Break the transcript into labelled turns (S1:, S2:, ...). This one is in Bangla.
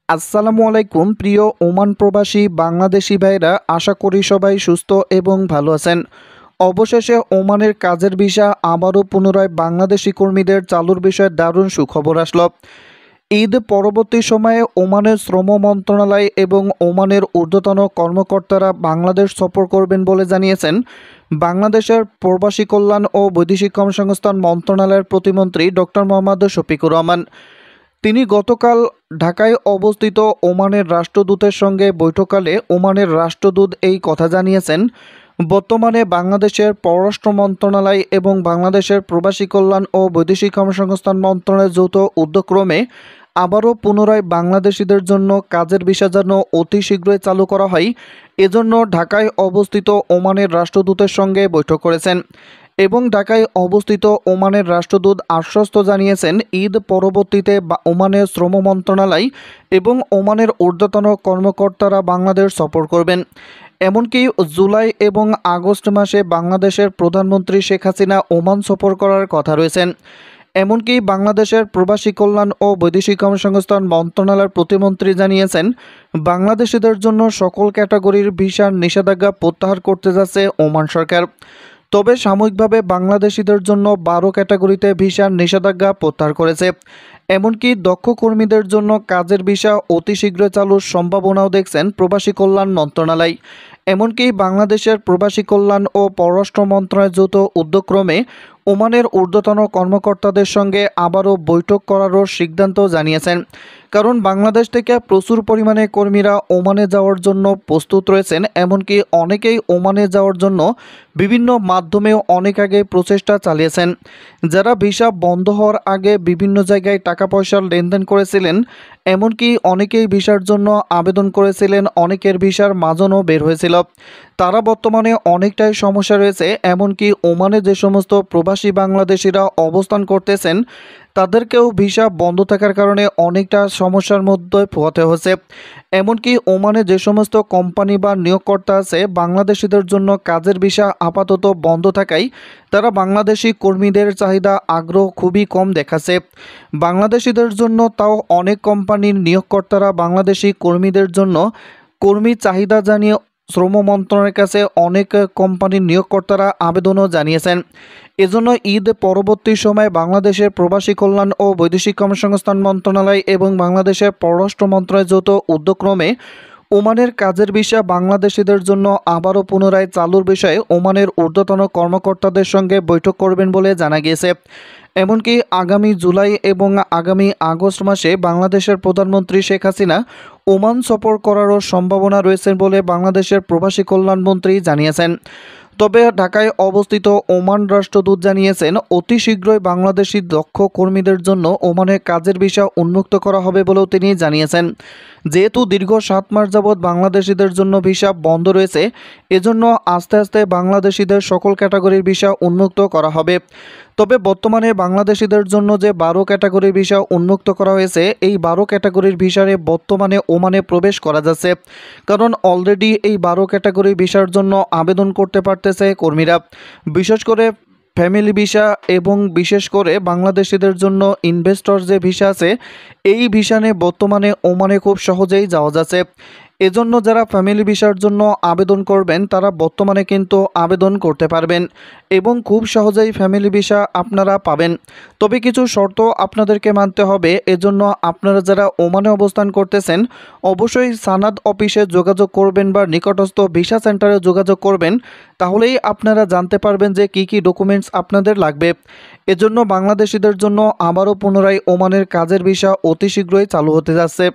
S1: আসসালামু আলাইকুম প্রিয় ওমান প্রবাসী বাংলাদেশি ভাইরা, আশা করি সবাই সুস্থ এবং ভালো আছেন। অবশেষে ওমানের কাজের ভিসা আবারও পুনরায় বাংলাদেশি কর্মীদের চালুর বিষয়ে দারুণ সুখবর আসলো। ঈদ পরবর্তী সময়ে ওমানের শ্রম মন্ত্রণালয় এবং ওমানের ঊর্ধ্বতন কর্মকর্তারা বাংলাদেশ সফর করবেন বলে জানিয়েছেন বাংলাদেশের প্রবাসী কল্যাণ ও বৈদেশিক কর্মসংস্থান মন্ত্রণালয়ের প্রতিমন্ত্রী ডক্টর মোহাম্মদ শফিকুর রহমান। তিনি গতকাল ঢাকায় অবস্থিত ওমানের রাষ্ট্রদূতের সঙ্গে বৈঠককালে ওমানের রাষ্ট্রদূত এই কথা জানিয়েছেন। বর্তমানে বাংলাদেশের পররাষ্ট্র মন্ত্রণালয় এবং বাংলাদেশের প্রবাসী কল্যাণ ও বৈদেশিক কর্মসংস্থান মন্ত্রণালয়ের যৌথ উদ্যোগক্রমে আবারও পুনরায় বাংলাদেশিদের জন্য কাজের ভিসা যেন অতি শীঘ্রই চালু করা হয়, এজন্য ঢাকায় অবস্থিত ওমানের রাষ্ট্রদূতের সঙ্গে বৈঠক করেছেন এবং ঢাকায় অবস্থিত ওমানের রাষ্ট্রদূত আশ্বস্ত জানিয়েছেন ঈদ পরবর্তীতে ওমানের শ্রম মন্ত্রণালয় এবং ওমানের ঊর্ধ্বতন কর্মকর্তারা বাংলাদেশ সফর করবেন। এমনকি জুলাই এবং আগস্ট মাসে বাংলাদেশের প্রধানমন্ত্রী শেখ হাসিনা ওমান সফর করার কথা রয়েছেন। এমনকি বাংলাদেশের প্রবাসী কল্যাণ ও বৈদেশিক কর্মসংস্থান মন্ত্রণালয়ের প্রতিমন্ত্রী জানিয়েছেন বাংলাদেশিদের জন্য সকল ক্যাটাগরির ভিসার নিষেধাজ্ঞা প্রত্যাহার করতে যাচ্ছে ওমান সরকার। তবে সাময়িকভাবে বাংলাদেশিদের জন্য 12 ক্যাটাগরিতে ভিসার নিষেধাজ্ঞা প্রত্যাহার করেছে। এমনকি দক্ষ কর্মীদের জন্য কাজের ভিসা অতি শীঘ্রই চালুর সম্ভাবনাও দেখছেন প্রবাসী কল্যাণ মন্ত্রণালয়। এমনকি বাংলাদেশের প্রবাসী কল্যাণ ও পররাষ্ট্র মন্ত্রণালয়ের যৌথ উদ্যোগক্রমে ওমানের ঊর্ধ্বতন কর্মকর্তাদের সঙ্গে আবারও বৈঠক করারও সিদ্ধান্ত জানিয়েছেন। কারণ বাংলাদেশ থেকে প্রচুর পরিমাণে কর্মীরা ওমানে যাওয়ার জন্য প্রস্তুত রয়েছেন। এমনকি অনেকেই ওমানে যাওয়ার জন্য বিভিন্ন মাধ্যমেও অনেক আগে প্রচেষ্টা চালিয়েছেন। যারা ভিসা বন্ধ হওয়ার আগে বিভিন্ন জায়গায় টাকা পয়সার লেনদেন করেছিলেন, এমনকি অনেকেই ভিসার জন্য আবেদন করেছিলেন, অনেকের ভিসার মাজনও বের হয়েছিল। তারা বর্তমানে অনেকটাই সমস্যা রয়েছে। এমনকি ওমানে যে সমস্ত প্রবাসী বাংলাদেশিরা অবস্থান করতেছেন তাদেরকেও ভিসা বন্ধ থাকার কারণে অনেকটা সমস্যার মধ্যে পোহাতে হচ্ছে। এমনকি ওমানে যে সমস্ত কোম্পানি বা নিয়োগকর্তা আছে বাংলাদেশিদের জন্য কাজের ভিসা আপাতত বন্ধ থাকায় তারা বাংলাদেশি কর্মীদের চাহিদা আগ্রহ খুবই কম দেখাচ্ছে। বাংলাদেশিদের জন্য তাও অনেক কোম্পানির নিয়োগকর্তারা বাংলাদেশি কর্মীদের জন্য কর্মী চাহিদা জানিয়ে শ্রম মন্ত্রণালয়ের কাছে অনেক কোম্পানির নিয়োগকর্তারা আবেদনও জানিয়েছেন। এজন্য ঈদ পরবর্তী সময়ে বাংলাদেশের প্রবাসী কল্যাণ ও বৈদেশিক কর্মসংস্থান মন্ত্রণালয় এবং বাংলাদেশের পররাষ্ট্র মন্ত্রণালয়ের যৌথ উদ্যোগক্রমে ওমানের কাজের ভিসা বাংলাদেশিদের জন্য আবারও পুনরায় চালুর বিষয়ে ওমানের ঊর্ধ্বতন কর্মকর্তাদের সঙ্গে বৈঠক করবেন বলে জানা গিয়েছে। এমনকি আগামী জুলাই এবং আগামী আগস্ট মাসে বাংলাদেশের প্রধানমন্ত্রী শেখ হাসিনা ওমান সফর করারও সম্ভাবনা রয়েছে বলে বাংলাদেশের প্রবাসী কল্যাণ মন্ত্রী জানিয়েছেন। তবে ঢাকায় অবস্থিত ওমান রাষ্ট্রদূত জানিয়েছেন অতি শীঘ্রই বাংলাদেশি দক্ষ কর্মীদের জন্য ওমানে কাজের ভিসা উন্মুক্ত করা হবে বলেও তিনি জানিয়েছেন। যেহেতু দীর্ঘ 7 মাস যাবৎ বাংলাদেশিদের জন্য ভিসা বন্ধ রয়েছে, এজন্য আস্তে আস্তে বাংলাদেশিদের সকল ক্যাটাগরির ভিসা উন্মুক্ত করা হবে। তবে বর্তমানে বাংলাদেশিদের জন্য যে 12 ক্যাটাগরির ভিসা উন্মুক্ত করা হয়েছে, এই 12 ক্যাটাগরির ভিসারে বর্তমানে ওমানে প্রবেশ করা যাচ্ছে। কারণ অলরেডি এই 12 ক্যাটাগরির ভিসার জন্য আবেদন করতে পারতেছে কর্মীরা। বিশেষ করে ফ্যামিলি ভিসা এবং বিশেষ করে বাংলাদেশিদের জন্য ইনভেস্টর যে ভিসা আছে, এই ভিসা নিয়ে বর্তমানে ওমানে খুব সহজেই যাওয়া যাচ্ছে। এজন্য যারা ফ্যামিলি ভিসার জন্য আবেদন করবেন তারা বর্তমানে কিন্তু আবেদন করতে পারবেন এবং খুব সহজেই ফ্যামিলি ভিসা আপনারা পাবেন। তবে কিছু শর্ত আপনাদেরকে মানতে হবে। এজন্য আপনারা যারা ওমানে অবস্থান করতেছেন অবশ্যই সানাদ অফিসে যোগাযোগ করবেন বা নিকটস্থ ভিসা সেন্টারে যোগাযোগ করবেন। তাহলেই আপনারা জানতে পারবেন যে কি কি ডকুমেন্টস আপনাদের লাগবে। এজন্য বাংলাদেশিদের জন্য আবারও পুনরায় ওমানের কাজের ভিসা অতি শীঘ্রই চালু হতে যাচ্ছে।